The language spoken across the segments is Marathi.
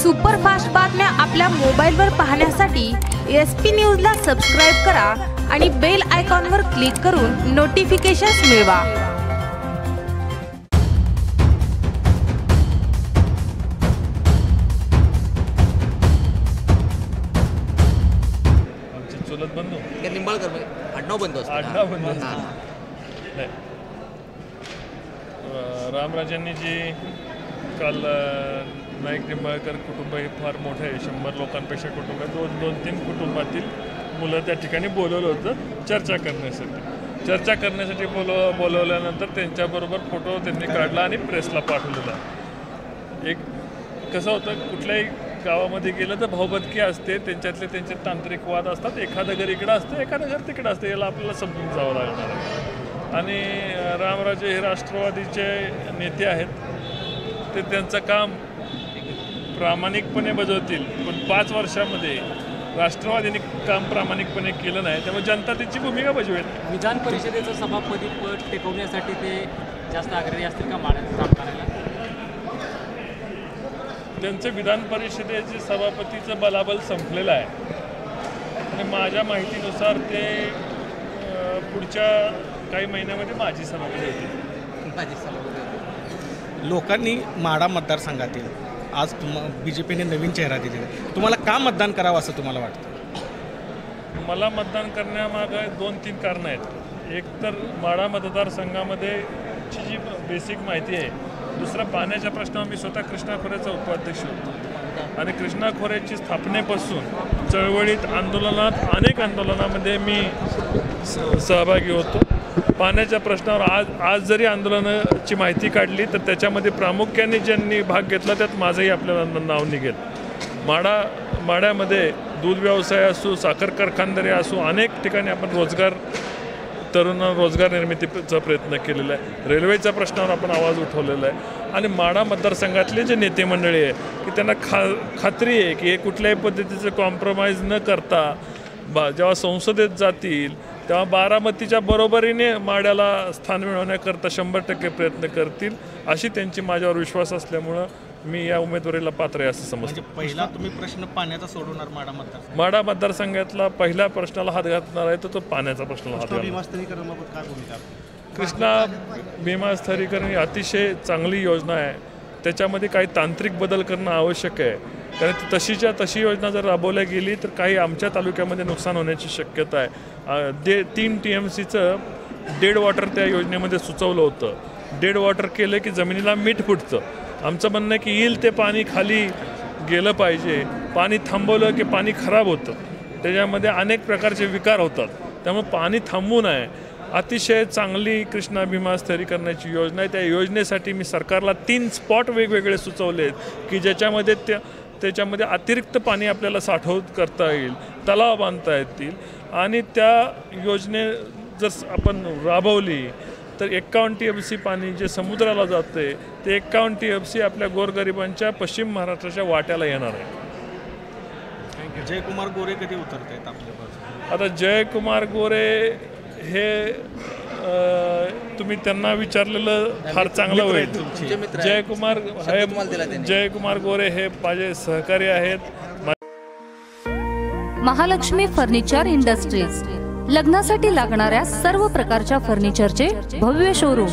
सुपरफास्ट बातम्या आपल्या मोबाईलवर पाहण्यासाठी SP न्यूजला सबस्क्राइब करा आणि बेल आयकॉनवर क्लिक करून नोटिफिकेशन्स मिळवा। आमचे चुलत बंधू निंबाळकर आडनाव बंद असतं। आडनाव बंद असतं। रामराजांनी जी काल नाईक निंबाळकर कुटुंब हे फार मोठं आहे, 100 लोकांपेक्षा कुटुंब आहे, 2-3 कुटुंबातील मुलं त्या ठिकाणी बोलवलं होतं चर्चा करण्यासाठी। चर्चा करण्यासाठी बोलवल्यानंतर त्यांच्याबरोबर फोटो त्यांनी काढला आणि प्रेसला पाठवलेला। एक कसं होतं, कुठल्याही गावामध्ये गेलं तर भाऊबंदकी असते, त्यांच्यातले त्यांचे तांत्रिक वाद असतात, एखादं घर इकडं असतं एखादं घर तिकडं असतं, याला आपल्याला समजून जावं लागणार आहे। आणि रामराजे हे राष्ट्रवादीचे नेते आहेत, ते त्यांचं काम प्रामाणिकपणे बजावतील, पण 5 वर्षामध्ये राष्ट्रवादीने काम प्रामाणिकपणे केलं नाही, त्यामुळे जनता त्याची भूमिका बजावेल। विधान परिषदेचं सभापती पद टिकवण्यासाठी ते जास्त आग्रही असतील का माड्यात काम करायला? त्यांचं विधान परिषदेचे सभापतीचं बलाबल संपलेलं आहे आणि माझ्या माहितीनुसार ते पुढच्या काही महिन्यामध्ये माझी सभापती होती। लोकांनी माढा मतदारसंघातील आज BJPने नवीन चेहरा दिलेला, तुम्हाला का मतदान करावं असं तुम्हाला वाटतं? मला मतदान करण्यामागे 2-3 कारणं आहेत। एक तर माढा मतदारसंघामध्ये जी बेसिक माहिती आहे, दुसरा पाण्याच्या प्रश्नावर मी स्वतः कृष्णा खोऱ्याचा उपाध्यक्ष होतो आणि कृष्णा खोऱ्याची स्थापनेपासून चळवळीत आंदोलनात अनेक आंदोलनामध्ये मी सहभागी होतो। पाण्याच्या प्रश्नावर आज जरी आंदोलनाची माहिती काढली तर त्याच्यामध्ये प्रामुख्याने ज्यांनी भाग घेतला त्यात माझंही आपल्याला नाव निघेल। माढ्यामध्ये दूध व्यवसाय असो, साखर कारखानदारी असो, अनेक ठिकाणी आपण तरुणांना रोजगार निर्मितीचा प्रयत्न केलेला आहे। रेल्वेच्या प्रश्नावर आपण आवाज उठवलेला आहे आणि माढा मतदारसंघातले जे नेते मंडळी आहे की त्यांना खात्री आहे की हे कुठल्याही पद्धतीचं कॉम्प्रोमाइज न करता जेव्हा संसदेत जातील तेव्हा बारामतीच्या बरोबरीने माढ्याला स्थान मिळवण्याकरता 100% प्रयत्न करतील, अशी त्यांची माझ्यावर विश्वास असल्यामुळं मी या उमेदवारीला पात्र आहे असं समजतो। म्हणजे पहिला तुम्ही प्रश्न पाण्याचा सोडवणार माढा मतदारसंघातला पहिल्या प्रश्नाला हात घालणार आहे तो पाण्याचा प्रश्नाला हात घालणार। कृष्णा भीमास्थरीकरण ही अतिशय चांगली योजना आहे, त्याच्यामध्ये काही तांत्रिक बदल करणं आवश्यक आहे, कारण तशीच्या तशी योजना जर राबवल्या गेली तर काही आमच्या तालुक्यामध्ये नुकसान होण्याची शक्यता आहे। 3 TMCचं डेड वॉटर त्या योजनेमध्ये सुचवलं होतं। डेड वॉटर केलं की जमिनीला मीठ फुटतं। आमचं म्हणणं आहे की येईल ते पाणी खाली गेलं पाहिजे, पाणी थांबवलं की पाणी खराब होतं, त्याच्यामध्ये अनेक प्रकारचे विकार होतात, त्यामुळे पाणी थांबवू नये। अतिशय चांगली कृष्णा भीमा स्थरीकरणाची योजना आहे। त्या योजनेसाठी मी सरकारला 3 स्पॉट वेगवेगळे सुचवले आहेत की ज्याच्यामध्ये त्याच्यामध्ये अतिरिक्त पाणी आपल्याला साठवून करता येईल, तलाव बांधता येतील आणि त्या योजने जर आपण राबवली तर 51 TMC पाणी जे समुद्राला जाते ते 51 TMC आपल्या गोरगरिबांच्या पश्चिम महाराष्ट्राच्या वाट्याला येणार आहे। जयकुमार गोरे कधी उतरत आहेत आपल्यापासून? आता जयकुमार गोरे हे तुम्ही त्यांना विचारलेलं फार चांगलं होईल। जयकुमार गोरे हे माझे सहकारी आहेत। महालक्ष्मी फर्निचर इंडस्ट्रीज लग्नासाठी लागणाऱ्या सर्व प्रकारच्या फर्निचरचे भव्य शोरूम।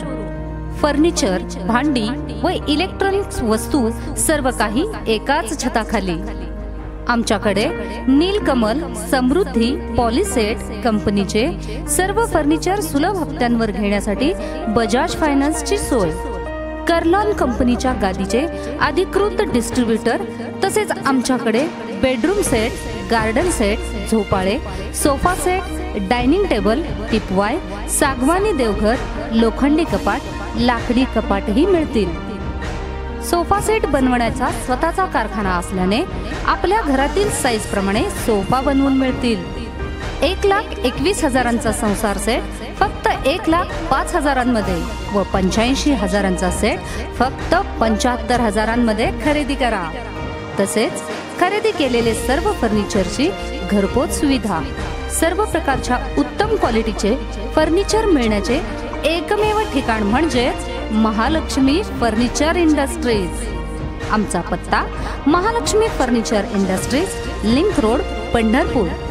फर्निचर, भांडी व इलेक्ट्रॉनिक्स वस्तू सर्व काही एकाच छताखाली। आमच्याकडे नीलकमल, समृद्धी, पॉलिसेट कंपनीचे सर्व फर्निचर सुलभ हप्त्यांवर घेण्यासाठी बजाज फायनान्सची सोय। कर्लॉन कंपनीच्या गादीचे अधिकृत डिस्ट्रीब्युटर, तसेच आमच्याकडे बेडरूम सेट, गार्डन सेट, झोपाळे, सोफा सेट, डायनिंग टेबल, टिपवाय, सागवानी देवघर, लोखंडी कपाट, लाकडी कपाटही मिळतील। सोफा सेट बनवण्याचा स्वतःचा कारखाना असल्याने आपल्या घरातील साईज प्रमाणे सोफा बनवून मिळतील। 1,21,000चा संसार सेट फक्त 1,05,000मध्ये व 85,000चा सेट फक्त 75,000मध्ये खरेदी करा। तसेच खरेदी केलेले सर्व फर्निचरची घरपोच सुविधा। सर्व प्रकारच्या उत्तम क्वालिटीचे फर्निचर मिळण्याचे एकमेव ठिकाण म्हणजे महालक्ष्मी फर्निचर इंडस्ट्रीज। आमचा पत्ता Mahalakshmi furniture industries, link road, Pandharpur.